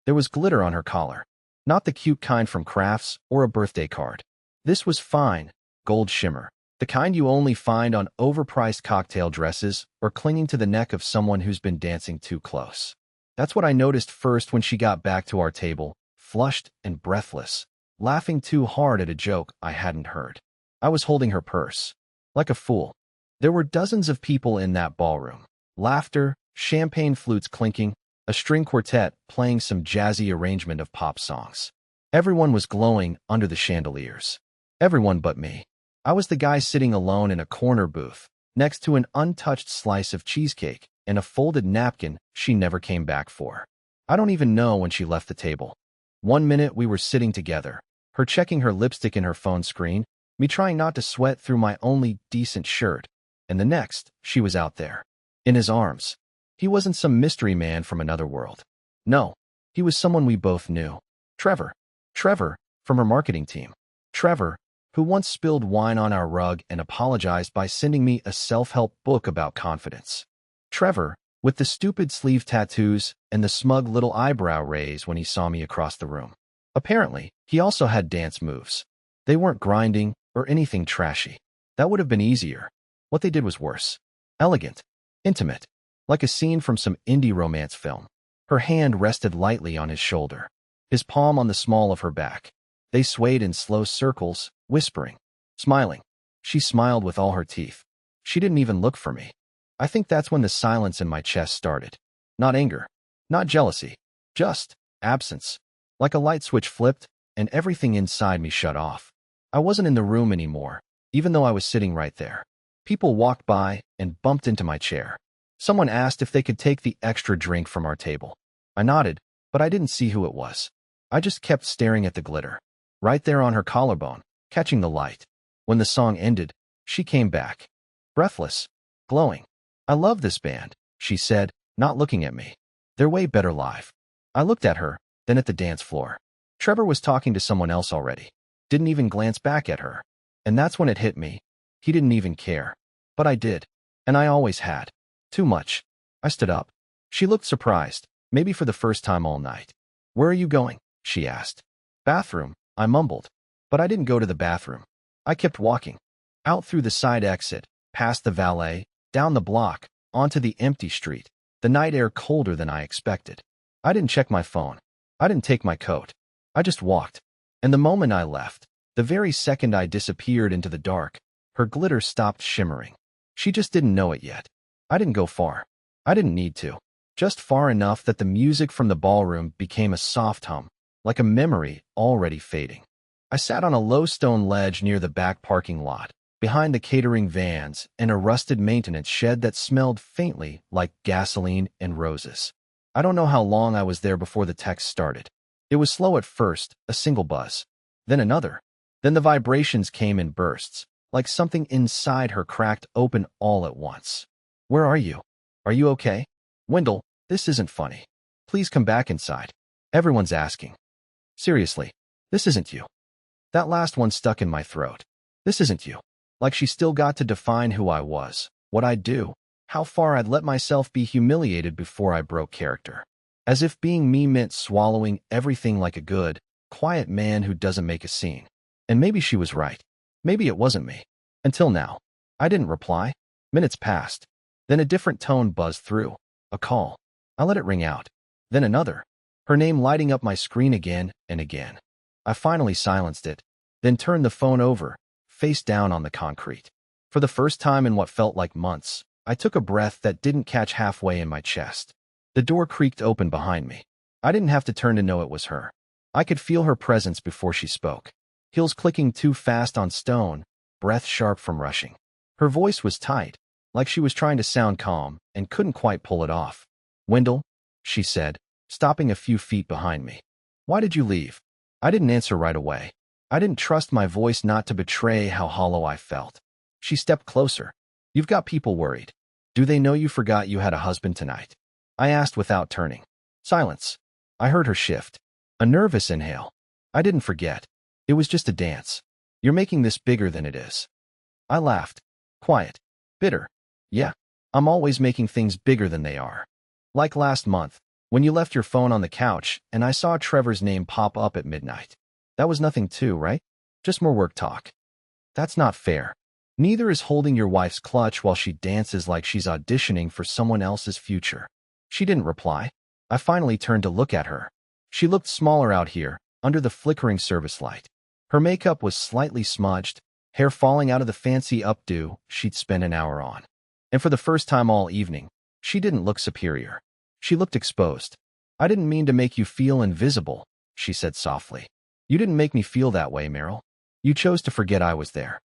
There was glitter on her collar. Not the cute kind from crafts or a birthday card. This was fine, gold shimmer. The kind you only find on overpriced cocktail dresses or clinging to the neck of someone who's been dancing too close. That's what I noticed first when she got back to our table, flushed and breathless, laughing too hard at a joke I hadn't heard. I was holding her purse. Like a fool. There were dozens of people in that ballroom. Laughter, champagne flutes clinking, a string quartet playing some jazzy arrangement of pop songs. Everyone was glowing under the chandeliers. Everyone but me. I was the guy sitting alone in a corner booth, next to an untouched slice of cheesecake and a folded napkin she never came back for. I don't even know when she left the table. One minute we were sitting together, her checking her lipstick in her phone screen, me trying not to sweat through my only decent shirt, and the next, she was out there. In his arms. He wasn't some mystery man from another world. No, he was someone we both knew. Trevor. Trevor, from her marketing team. Trevor, who once spilled wine on our rug and apologized by sending me a self-help book about confidence. Trevor, with the stupid sleeve tattoos and the smug little eyebrow raise when he saw me across the room. Apparently, he also had dance moves. They weren't grinding or anything trashy. That would have been easier. What they did was worse. Elegant. Intimate. Like a scene from some indie romance film. Her hand rested lightly on his shoulder. His palm on the small of her back. They swayed in slow circles, whispering. Smiling. She smiled with all her teeth. She didn't even look for me. I think that's when the silence in my chest started. Not anger. Not jealousy. Just absence. Like a light switch flipped, and everything inside me shut off. I wasn't in the room anymore, even though I was sitting right there. People walked by and bumped into my chair. Someone asked if they could take the extra drink from our table. I nodded, but I didn't see who it was. I just kept staring at the glitter. Right there on her collarbone, catching the light. When the song ended, she came back. Breathless. Glowing. I love this band, she said, not looking at me. They're way better live. I looked at her, then at the dance floor. Trevor was talking to someone else already. Didn't even glance back at her. And that's when it hit me. He didn't even care. But I did. And I always had. Too much. I stood up. She looked surprised, maybe for the first time all night. Where are you going? She asked. Bathroom, I mumbled. But I didn't go to the bathroom. I kept walking. Out through the side exit, past the valet, down the block, onto the empty street, the night air colder than I expected. I didn't check my phone. I didn't take my coat. I just walked. And the moment I left, the very second I disappeared into the dark, her glitter stopped shimmering. She just didn't know it yet. I didn't go far. I didn't need to. Just far enough that the music from the ballroom became a soft hum, like a memory already fading. I sat on a low stone ledge near the back parking lot, behind the catering vans and a rusted maintenance shed that smelled faintly like gasoline and roses. I don't know how long I was there before the text started. It was slow at first, a single buzz. Then another. Then the vibrations came in bursts, like something inside her cracked open all at once. Where are you? Are you okay? Wendell, this isn't funny. Please come back inside. Everyone's asking. Seriously, this isn't you. That last one stuck in my throat. This isn't you. Like she still got to define who I was, what I'd do, how far I'd let myself be humiliated before I broke character. As if being me meant swallowing everything like a good, quiet man who doesn't make a scene. And maybe she was right. Maybe it wasn't me. Until now. I didn't reply. Minutes passed. Then a different tone buzzed through. A call. I let it ring out. Then another. Her name lighting up my screen again and again. I finally silenced it, then turned the phone over, face down on the concrete. For the first time in what felt like months, I took a breath that didn't catch halfway in my chest. The door creaked open behind me. I didn't have to turn to know it was her. I could feel her presence before she spoke. Heels clicking too fast on stone, breath sharp from rushing. Her voice was tight, like she was trying to sound calm and couldn't quite pull it off. Wendell, she said, stopping a few feet behind me. Why did you leave? I didn't answer right away. I didn't trust my voice not to betray how hollow I felt. She stepped closer. You've got people worried. Do they know you forgot you had a husband tonight? I asked without turning. Silence. I heard her shift. A nervous inhale. I didn't forget. It was just a dance. You're making this bigger than it is. I laughed. Quiet. Bitter. Yeah. I'm always making things bigger than they are. Like last month, When you left your phone on the couch and I saw Trevor's name pop up at midnight. That was nothing too, right? Just more work talk. That's not fair. Neither is holding your wife's clutch while she dances like she's auditioning for someone else's future. She didn't reply. I finally turned to look at her. She looked smaller out here, under the flickering service light. Her makeup was slightly smudged, hair falling out of the fancy updo she'd spent an hour on. And for the first time all evening, she didn't look superior. She looked exposed. I didn't mean to make you feel invisible, she said softly. You didn't make me feel that way, Meryl. You chose to forget I was there.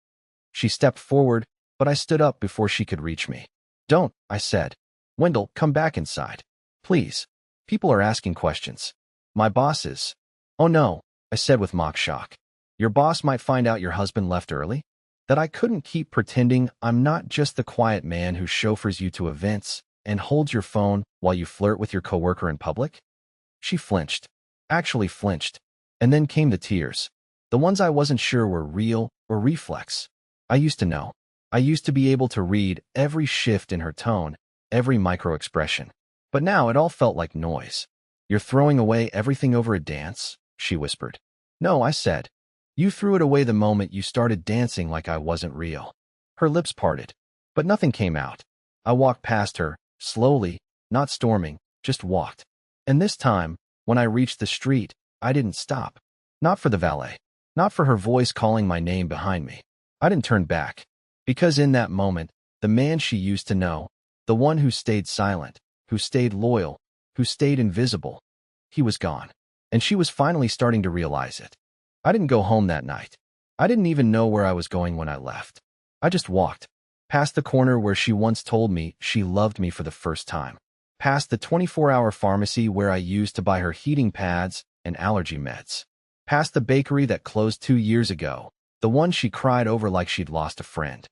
She stepped forward, but I stood up before she could reach me. Don't, I said. Wendell, come back inside. Please. People are asking questions. My boss is. Oh no, I said with mock shock. Your boss might find out your husband left early? That I couldn't keep pretending I'm not just the quiet man who chauffeurs you to events and holds your phone while you flirt with your coworker in public? She flinched. Actually flinched. And then came the tears. The ones I wasn't sure were real or reflex. I used to know. I used to be able to read every shift in her tone, every micro-expression. But now it all felt like noise. You're throwing away everything over a dance? She whispered. No, I said. You threw it away the moment you started dancing like I wasn't real. Her lips parted, but nothing came out. I walked past her, slowly, not storming, just walked. And this time, when I reached the street, I didn't stop. Not for the valet. Not for her voice calling my name behind me. I didn't turn back. Because in that moment, the man she used to know, the one who stayed silent, who stayed loyal, who stayed invisible, he was gone. And she was finally starting to realize it. I didn't go home that night. I didn't even know where I was going when I left. I just walked. Past the corner where she once told me she loved me for the first time. Past the 24-hour pharmacy where I used to buy her heating pads and allergy meds. Past the bakery that closed 2 years ago, the one she cried over like she'd lost a friend.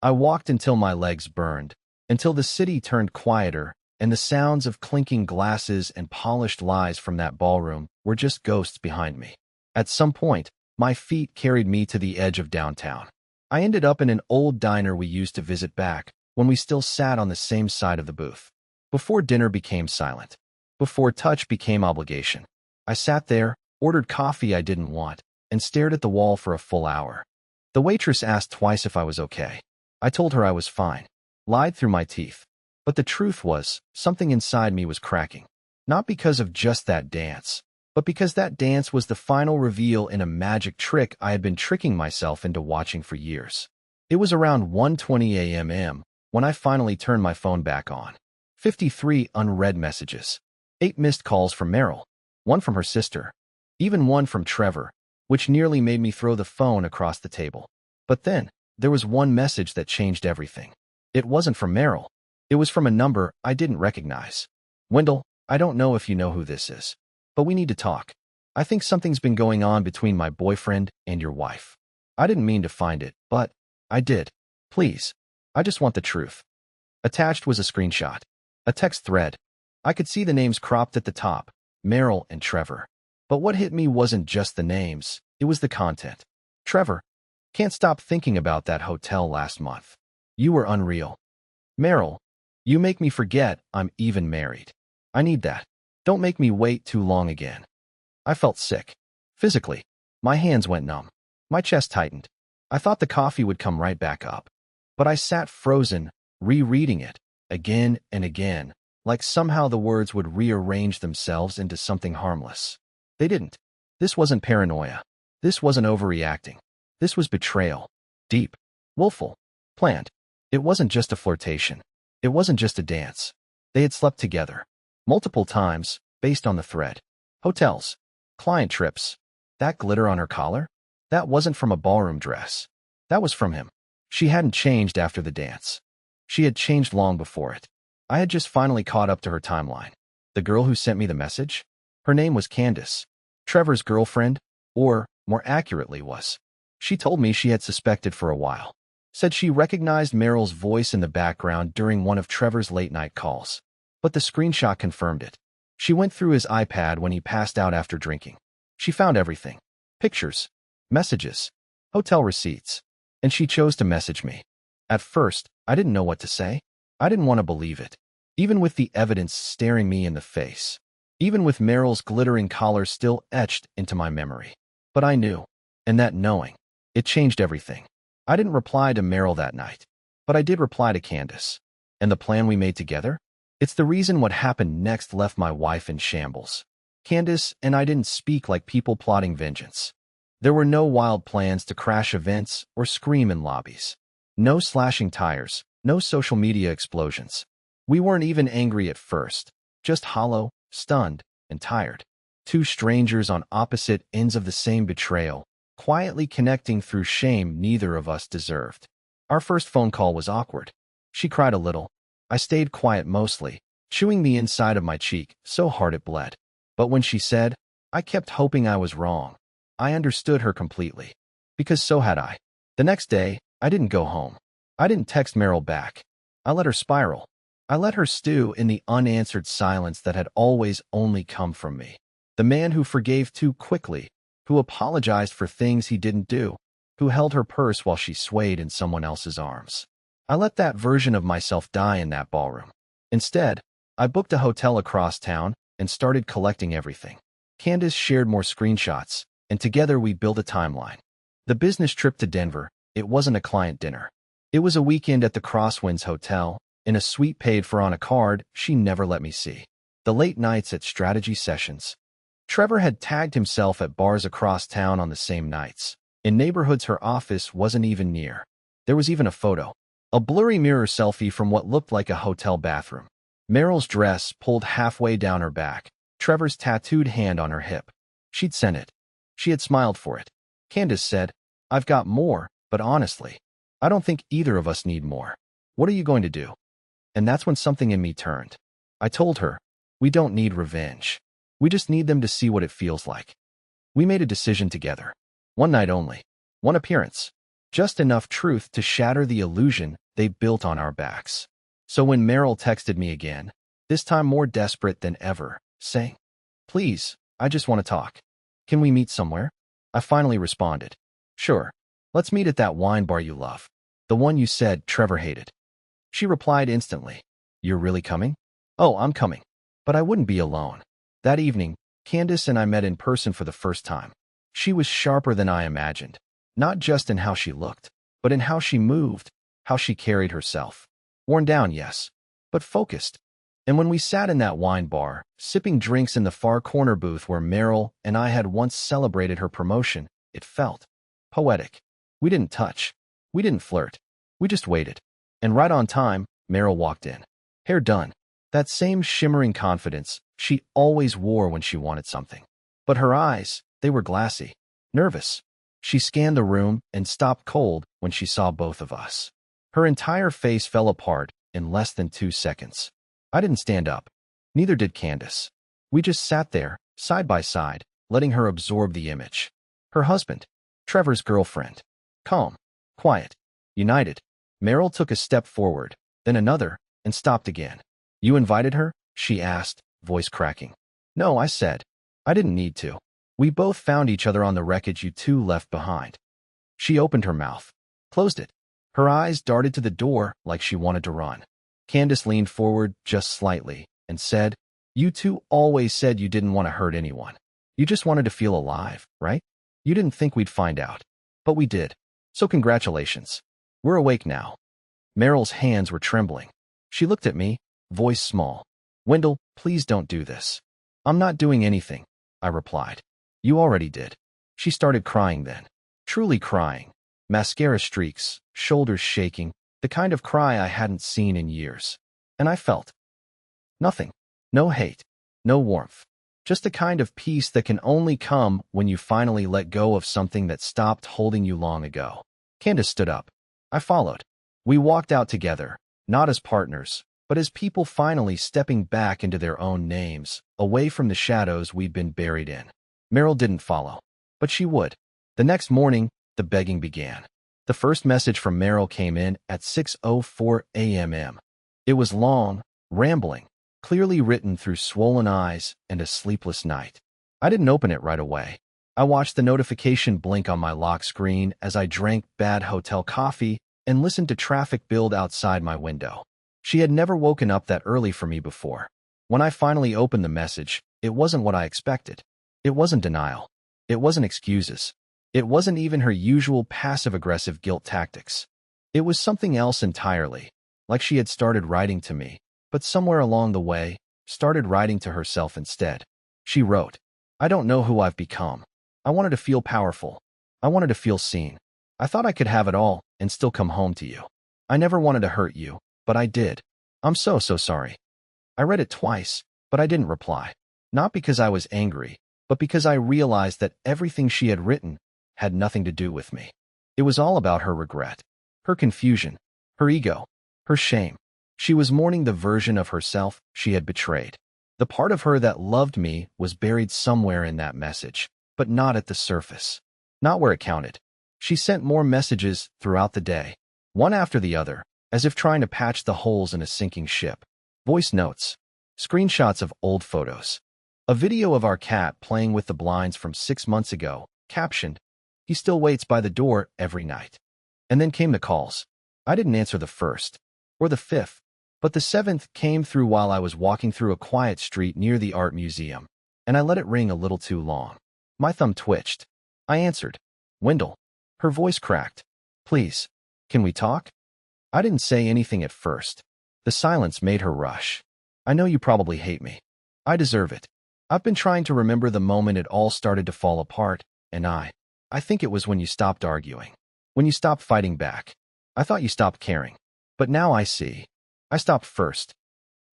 I walked until my legs burned, until the city turned quieter, and the sounds of clinking glasses and polished lies from that ballroom were just ghosts behind me. At some point, my feet carried me to the edge of downtown. I ended up in an old diner we used to visit back when we still sat on the same side of the booth. Before dinner became silent. Before touch became obligation. I sat there, ordered coffee I didn't want, and stared at the wall for a full hour. The waitress asked twice if I was okay. I told her I was fine. Lied through my teeth. But the truth was, something inside me was cracking. Not because of just that dance, but because that dance was the final reveal in a magic trick I had been tricking myself into watching for years. It was around 1:20 a.m. when I finally turned my phone back on. 53 unread messages. 8 missed calls from Meryl. 1 from her sister. Even 1 from Trevor, which nearly made me throw the phone across the table. But then, there was one message that changed everything. It wasn't from Meryl. It was from a number I didn't recognize. Wendell, I don't know if you know who this is, but we need to talk. I think something's been going on between my boyfriend and your wife. I didn't mean to find it, but I did. Please. I just want the truth. Attached was a screenshot. A text thread. I could see the names cropped at the top, Meryl and Trevor. But what hit me wasn't just the names, it was the content. Trevor, can't stop thinking about that hotel last month. You were unreal. Meryl, you make me forget I'm even married. I need that. Don't make me wait too long again. I felt sick. Physically. My hands went numb. My chest tightened. I thought the coffee would come right back up. But I sat frozen, rereading it, again and again, like somehow the words would rearrange themselves into something harmless. They didn't. This wasn't paranoia. This wasn't overreacting. This was betrayal. Deep. Willful. Planned. It wasn't just a flirtation. It wasn't just a dance. They had slept together. Multiple times, based on the thread. Hotels. Client trips. That glitter on her collar? That wasn't from a ballroom dress. That was from him. She hadn't changed after the dance. She had changed long before it. I had just finally caught up to her timeline. The girl who sent me the message? Her name was Candace. Trevor's girlfriend, or, more accurately, was. She told me she had suspected for a while. Said she recognized Meryl's voice in the background during one of Trevor's late-night calls. But the screenshot confirmed it. She went through his iPad when he passed out after drinking. She found everything. Pictures. Messages. Hotel receipts. And she chose to message me. At first, I didn't know what to say. I didn't want to believe it. Even with the evidence staring me in the face. even with Meryl's glittering collar still etched into my memory. But I knew, and that knowing, it changed everything. I didn't reply to Meryl that night, but I did reply to Candace. And the plan we made together? It's the reason what happened next left my wife in shambles. Candace and I didn't speak like people plotting vengeance. There were no wild plans to crash events or scream in lobbies. No slashing tires, no social media explosions. We weren't even angry at first, just hollow, stunned, and tired. Two strangers on opposite ends of the same betrayal, quietly connecting through shame neither of us deserved. Our first phone call was awkward. She cried a little. I stayed quiet mostly, chewing the inside of my cheek so hard it bled. But when she said, I kept hoping I was wrong, I understood her completely. Because so had I. The next day, I didn't go home. I didn't text Meryl back. I let her spiral. I let her stew in the unanswered silence that had always only come from me. The man who forgave too quickly, who apologized for things he didn't do, who held her purse while she swayed in someone else's arms. I let that version of myself die in that ballroom. Instead, I booked a hotel across town and started collecting everything. Candace shared more screenshots, and together we built a timeline. The business trip to Denver, it wasn't a client dinner. It was a weekend at the Crosswinds Hotel, in a suite paid for on a card she never let me see. The late nights at strategy sessions. Trevor had tagged himself at bars across town on the same nights, in neighborhoods her office wasn't even near. There was even a photo. A blurry mirror selfie from what looked like a hotel bathroom. Meryl's dress pulled halfway down her back, Trevor's tattooed hand on her hip. She'd sent it. She had smiled for it. Candace said, I've got more, but honestly, I don't think either of us need more. What are you going to do? And that's when something in me turned. I told her, we don't need revenge. We just need them to see what it feels like. We made a decision together. One night only. One appearance. Just enough truth to shatter the illusion they built on our backs. So when Meryl texted me again, this time more desperate than ever, saying, Please, I just want to talk. Can we meet somewhere? I finally responded, Sure. Let's meet at that wine bar you love. The one you said Trevor hated. She replied instantly, You're really coming? Oh, I'm coming. But I wouldn't be alone. That evening, Candace and I met in person for the first time. She was sharper than I imagined, not just in how she looked, but in how she moved, how she carried herself. Worn down, yes, but focused. And when we sat in that wine bar, sipping drinks in the far corner booth where Meryl and I had once celebrated her promotion, it felt poetic. We didn't touch. We didn't flirt. We just waited. And right on time, Meryl walked in. Hair done. That same shimmering confidence she always wore when she wanted something. But her eyes, they were glassy, nervous. She scanned the room and stopped cold when she saw both of us. Her entire face fell apart in less than 2 seconds. I didn't stand up. Neither did Candace. We just sat there, side by side, letting her absorb the image. Her husband, Trevor's girlfriend. Calm, quiet, united. Meryl took a step forward, then another, and stopped again. You invited her? She asked, voice cracking. No, I said. I didn't need to. We both found each other on the wreckage you two left behind. She opened her mouth, closed it. Her eyes darted to the door like she wanted to run. Candace leaned forward just slightly and said, You two always said you didn't want to hurt anyone. You just wanted to feel alive, right? You didn't think we'd find out. But we did. So congratulations. We're awake now. Meryl's hands were trembling. She looked at me, voice small. Wendell, please don't do this. I'm not doing anything, I replied. You already did. She started crying then. Truly crying. Mascara streaks, shoulders shaking, the kind of cry I hadn't seen in years. And I felt nothing. No hate. No warmth. Just a kind of peace that can only come when you finally let go of something that stopped holding you long ago. Candace stood up. I followed. We walked out together, not as partners, but as people finally stepping back into their own names, away from the shadows we'd been buried in. Meryl didn't follow, but she would. The next morning, the begging began. The first message from Meryl came in at 6:04 a.m. It was long, rambling, clearly written through swollen eyes and a sleepless night. I didn't open it right away. I watched the notification blink on my lock screen as I drank bad hotel coffee and listened to traffic build outside my window. She had never woken up that early for me before. When I finally opened the message, it wasn't what I expected. It wasn't denial. It wasn't excuses. It wasn't even her usual passive-aggressive guilt tactics. It was something else entirely, like she had started writing to me, but somewhere along the way, started writing to herself instead. She wrote, "I don't know who I've become. I wanted to feel powerful. I wanted to feel seen. I thought I could have it all and still come home to you. I never wanted to hurt you, but I did. I'm so sorry." I read it twice, but I didn't reply. Not because I was angry, but because I realized that everything she had written had nothing to do with me. It was all about her regret, her confusion, her ego, her shame. She was mourning the version of herself she had betrayed. The part of her that loved me was buried somewhere in that message, but not at the surface. Not where it counted. She sent more messages throughout the day, one after the other, as if trying to patch the holes in a sinking ship. Voice notes, screenshots of old photos, a video of our cat playing with the blinds from 6 months ago, captioned, "He still waits by the door every night." And then came the calls. I didn't answer the first, or the fifth, but the seventh came through while I was walking through a quiet street near the art museum, and I let it ring a little too long. My thumb twitched. I answered. "Wendell." Her voice cracked. "Please, can we talk?" I didn't say anything at first. The silence made her rush. "I know you probably hate me. I deserve it. I've been trying to remember the moment it all started to fall apart, and I think it was when you stopped arguing. When you stopped fighting back. I thought you stopped caring. But now I see. I stopped first."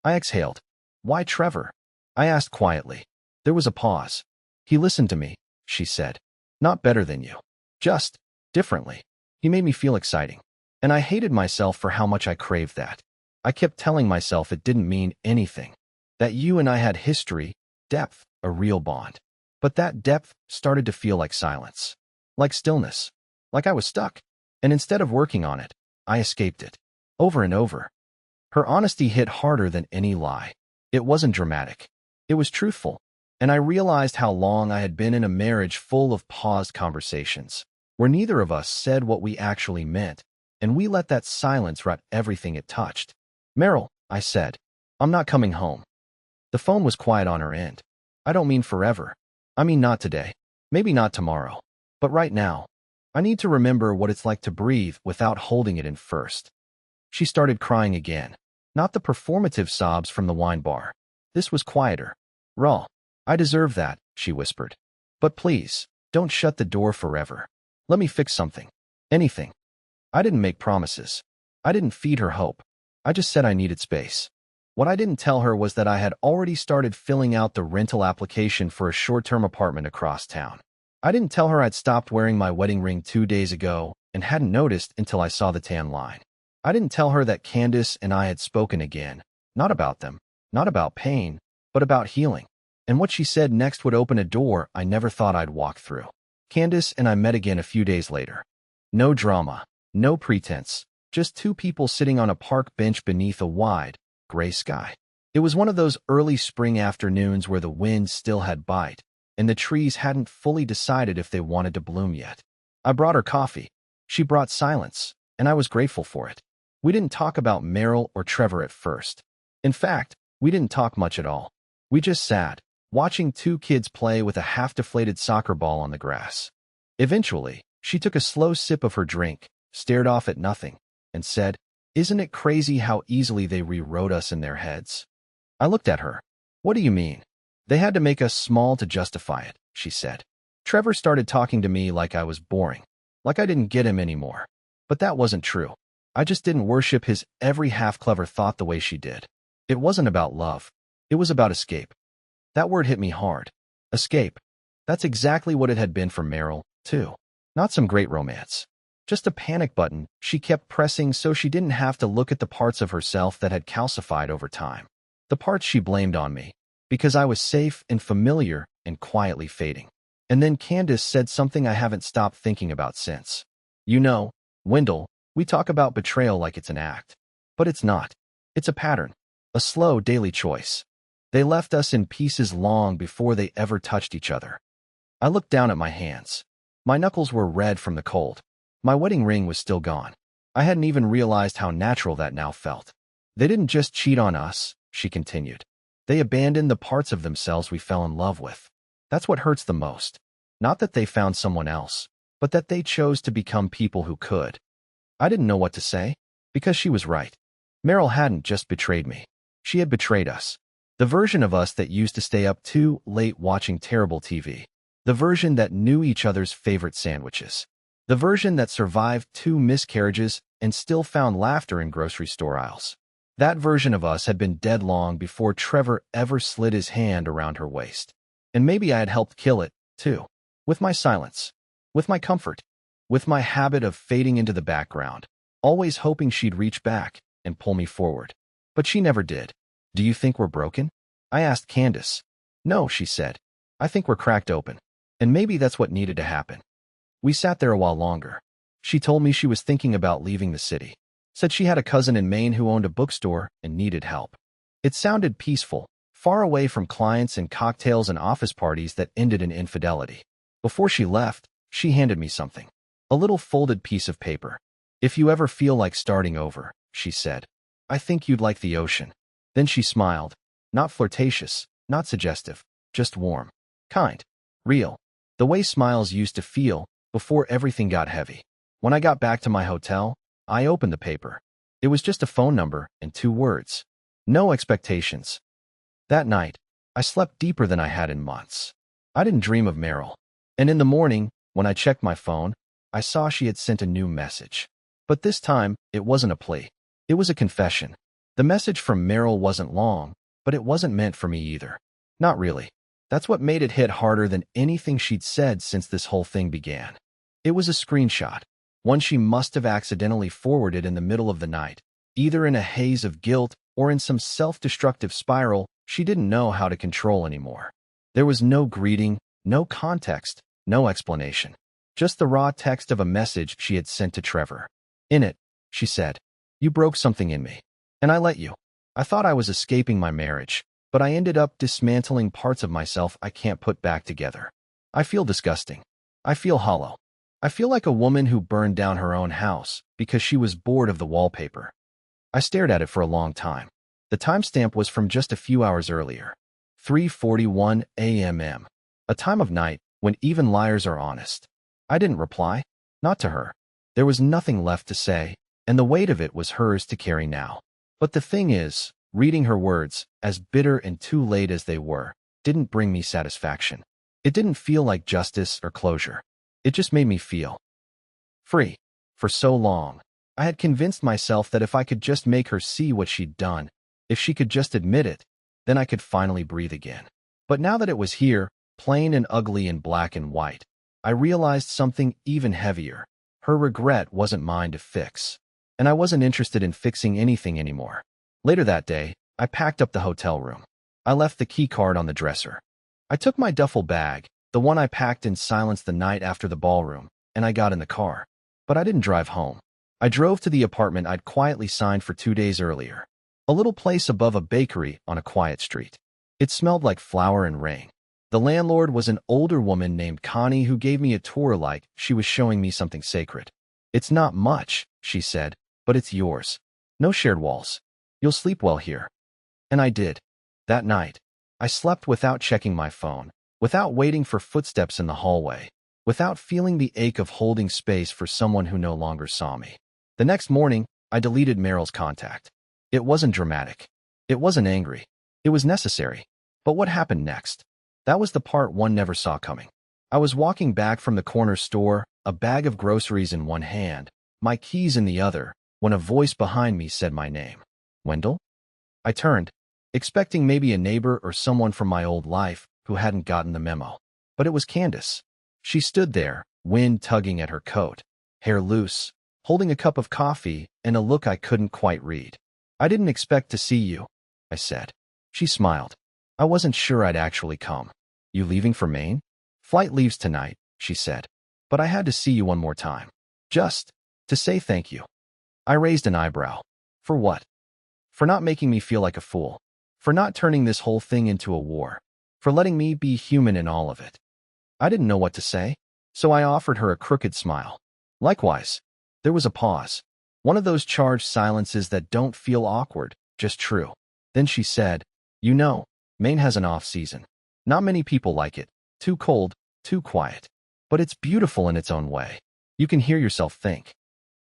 I exhaled. "Why, Trevor?" I asked quietly. There was a pause. "He listened to me," she said. "Not better than you. Just differently. He made me feel exciting. And I hated myself for how much I craved that. I kept telling myself it didn't mean anything. That you and I had history, depth, a real bond. But that depth started to feel like silence. Like stillness. Like I was stuck. And instead of working on it, I escaped it. Over and over. Her honesty hit harder than any lie. It wasn't dramatic. It was truthful. And I realized how long I had been in a marriage full of paused conversations, where neither of us said what we actually meant, and we let that silence rot everything it touched. "Meryl," I said, "I'm not coming home." The phone was quiet on her end. "I don't mean forever. I mean not today. Maybe not tomorrow. But right now. I need to remember what it's like to breathe without holding it in first." She started crying again. Not the performative sobs from the wine bar. This was quieter. "Raw. I deserve that," she whispered. "But please, don't shut the door forever. Let me fix something. Anything." I didn't make promises. I didn't feed her hope. I just said I needed space. What I didn't tell her was that I had already started filling out the rental application for a short-term apartment across town. I didn't tell her I'd stopped wearing my wedding ring 2 days ago and hadn't noticed until I saw the tan line. I didn't tell her that Candace and I had spoken again, not about them, not about pain, but about healing. And what she said next would open a door I never thought I'd walk through. Candace and I met again a few days later. No drama, no pretense, just two people sitting on a park bench beneath a wide, gray sky. It was one of those early spring afternoons where the wind still had bite, and the trees hadn't fully decided if they wanted to bloom yet. I brought her coffee. She brought silence, and I was grateful for it. We didn't talk about Meryl or Trevor at first. In fact, we didn't talk much at all. We just sat, watching two kids play with a half-deflated soccer ball on the grass. Eventually, she took a slow sip of her drink, stared off at nothing, and said, "Isn't it crazy how easily they rewrote us in their heads?" I looked at her. "What do you mean?" "They had to make us small to justify it," she said. "Trevor started talking to me like I was boring, like I didn't get him anymore. But that wasn't true. I just didn't worship his every half-clever thought the way she did. It wasn't about love. It was about escape." That word hit me hard. Escape. That's exactly what it had been for Meryl, too. Not some great romance. Just a panic button she kept pressing so she didn't have to look at the parts of herself that had calcified over time. The parts she blamed on me, because I was safe and familiar and quietly fading. And then Candace said something I haven't stopped thinking about since. "You know, Wendell, we talk about betrayal like it's an act. But it's not. It's a pattern. A slow daily choice. They left us in pieces long before they ever touched each other." I looked down at my hands. My knuckles were red from the cold. My wedding ring was still gone. I hadn't even realized how natural that now felt. "They didn't just cheat on us," she continued. They abandoned the parts of themselves we fell in love with. That's what hurts the most. Not that they found someone else, but that they chose to become people who could. I didn't know what to say, because she was right. Meryl hadn't just betrayed me. She had betrayed us. The version of us that used to stay up too late watching terrible TV. The version that knew each other's favorite sandwiches. The version that survived 2 miscarriages and still found laughter in grocery store aisles. That version of us had been dead long before Trevor ever slid his hand around her waist. And maybe I had helped kill it, too. With my silence. With my comfort. With my habit of fading into the background. Always hoping she'd reach back and pull me forward. But she never did. Do you think we're broken? I asked Candace. No, she said. I think we're cracked open. And maybe that's what needed to happen. We sat there a while longer. She told me she was thinking about leaving the city. Said she had a cousin in Maine who owned a bookstore and needed help. It sounded peaceful, far away from clients and cocktails and office parties that ended in infidelity. Before she left, she handed me something. A little folded piece of paper. If you ever feel like starting over, she said, I think you'd like the ocean. Then she smiled. Not flirtatious, not suggestive, just warm. Kind. Real. The way smiles used to feel before everything got heavy. When I got back to my hotel, I opened the paper. It was just a phone number and 2 words. No expectations. That night, I slept deeper than I had in months. I didn't dream of Meryl. And in the morning, when I checked my phone, I saw she had sent a new message. But this time, it wasn't a plea. It was a confession. The message from Meryl wasn't long, but it wasn't meant for me either. Not really. That's what made it hit harder than anything she'd said since this whole thing began. It was a screenshot. One she must have accidentally forwarded in the middle of the night, either in a haze of guilt or in some self-destructive spiral she didn't know how to control anymore. There was no greeting, no context, no explanation. Just the raw text of a message she had sent to Trevor. In it, she said, You broke something in me. And I let you. I thought I was escaping my marriage, but I ended up dismantling parts of myself I can't put back together. I feel disgusting. I feel hollow. I feel like a woman who burned down her own house because she was bored of the wallpaper. I stared at it for a long time. The timestamp was from just a few hours earlier. 3:41 a.m. A time of night when even liars are honest. I didn't reply. Not to her. There was nothing left to say, and the weight of it was hers to carry now. But the thing is, reading her words, as bitter and too late as they were, didn't bring me satisfaction. It didn't feel like justice or closure. It just made me feel free. For so long, I had convinced myself that if I could just make her see what she'd done, if she could just admit it, then I could finally breathe again. But now that it was here, plain and ugly in black and white, I realized something even heavier. Her regret wasn't mine to fix. And I wasn't interested in fixing anything anymore. Later that day, I packed up the hotel room. I left the key card on the dresser. I took my duffel bag, the one I packed in silence the night after the ballroom, and I got in the car. But I didn't drive home. I drove to the apartment I'd quietly signed for 2 days earlier. A little place above a bakery on a quiet street. It smelled like flour and rain. The landlord was an older woman named Connie who gave me a tour like she was showing me something sacred. It's not much, she said, but it's yours. No shared walls. You'll sleep well here. And I did. That night, I slept without checking my phone, without waiting for footsteps in the hallway, without feeling the ache of holding space for someone who no longer saw me. The next morning, I deleted Meryl's contact. It wasn't dramatic. It wasn't angry. It was necessary. But what happened next? That was the part one never saw coming. I was walking back from the corner store, a bag of groceries in one hand, my keys in the other, when a voice behind me said my name. Wendell? I turned, expecting maybe a neighbor or someone from my old life who hadn't gotten the memo. But it was Candace. She stood there, wind tugging at her coat, hair loose, holding a cup of coffee and a look I couldn't quite read. I didn't expect to see you, I said. She smiled. I wasn't sure I'd actually come. You leaving for Maine? Flight leaves tonight, she said. But I had to see you one more time. Just to say thank you. I raised an eyebrow. For what? For not making me feel like a fool. For not turning this whole thing into a war. For letting me be human in all of it. I didn't know what to say, so I offered her a crooked smile. Likewise. There was a pause. One of those charged silences that don't feel awkward, just true. Then she said, You know, Maine has an off-season. Not many people like it. Too cold, too quiet. But it's beautiful in its own way. You can hear yourself think.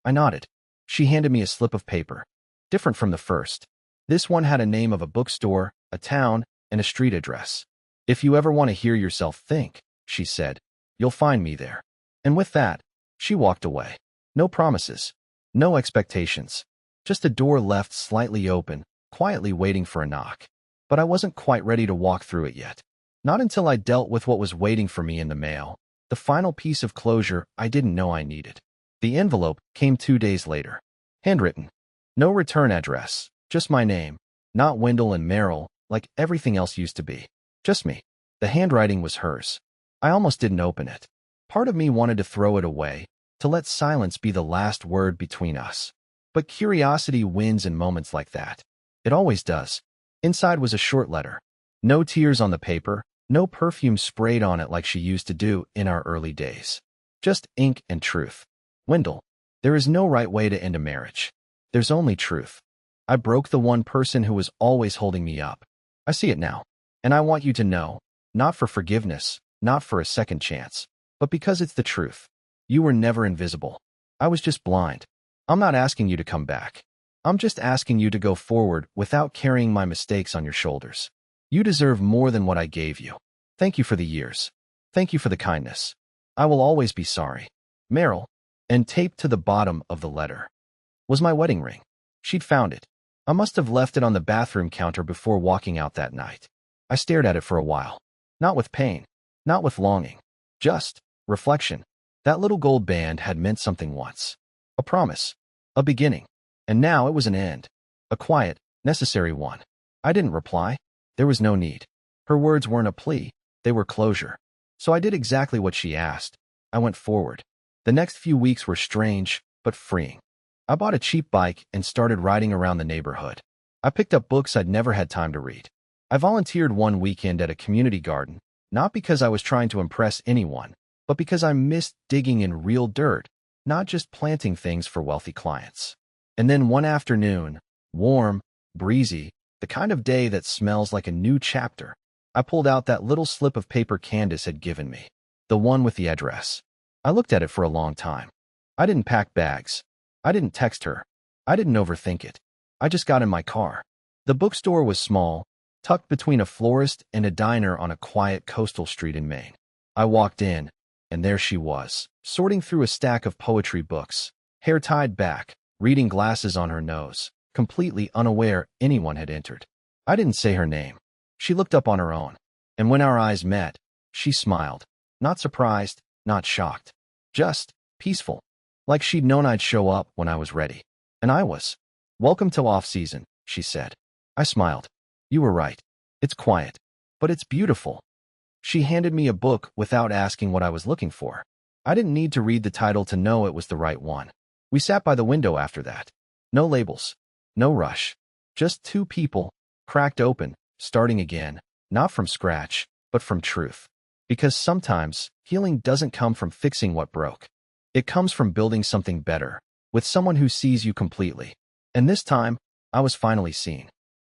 I nodded. She handed me a slip of paper. Different from the first. This one had a name of a bookstore, a town, and a street address. If you ever want to hear yourself think, she said, you'll find me there. And with that, she walked away. No promises. No expectations. Just a door left slightly open, quietly waiting for a knock. But I wasn't quite ready to walk through it yet. Not until I dealt with what was waiting for me in the mail. The final piece of closure I didn't know I needed. The envelope came 2 days later. Handwritten. No return address. Just my name. Not Wendell and Merrill, like everything else used to be. Just me. The handwriting was hers. I almost didn't open it. Part of me wanted to throw it away, to let silence be the last word between us. But curiosity wins in moments like that. It always does. Inside was a short letter. No tears on the paper, no perfume sprayed on it like she used to do in our early days. Just ink and truth. Wendell, there is no right way to end a marriage. There's only truth. I broke the one person who was always holding me up. I see it now. And I want you to know, not for forgiveness, not for a second chance, but because it's the truth. You were never invisible. I was just blind. I'm not asking you to come back. I'm just asking you to go forward without carrying my mistakes on your shoulders. You deserve more than what I gave you. Thank you for the years. Thank you for the kindness. I will always be sorry. Merrill. And taped to the bottom of the letter was my wedding ring. She'd found it. I must have left it on the bathroom counter before walking out that night. I stared at it for a while. Not with pain. Not with longing. Just reflection. That little gold band had meant something once. A promise. A beginning. And now it was an end. A quiet, necessary one. I didn't reply. There was no need. Her words weren't a plea. They were closure. So I did exactly what she asked. I went forward. The next few weeks were strange, but freeing. I bought a cheap bike and started riding around the neighborhood. I picked up books I'd never had time to read. I volunteered one weekend at a community garden, not because I was trying to impress anyone, but because I missed digging in real dirt, not just planting things for wealthy clients. And then one afternoon, warm, breezy, the kind of day that smells like a new chapter, I pulled out that little slip of paper Candace had given me, the one with the address. I looked at it for a long time. I didn't pack bags. I didn't text her. I didn't overthink it. I just got in my car. The bookstore was small, tucked between a florist and a diner on a quiet coastal street in Maine. I walked in, and there she was, sorting through a stack of poetry books, hair tied back, reading glasses on her nose, completely unaware anyone had entered. I didn't say her name. She looked up on her own, and when our eyes met, she smiled, not surprised, not shocked, just peaceful, like she'd known I'd show up when I was ready. And I was. Welcome to off-season, she said. I smiled. You were right. It's quiet, but it's beautiful. She handed me a book without asking what I was looking for. I didn't need to read the title to know it was the right one. We sat by the window after that. No labels. No rush. Just two people, cracked open, starting again, not from scratch, but from truth. Because sometimes, healing doesn't come from fixing what broke. It comes from building something better, with someone who sees you completely. And this time, I was finally seen.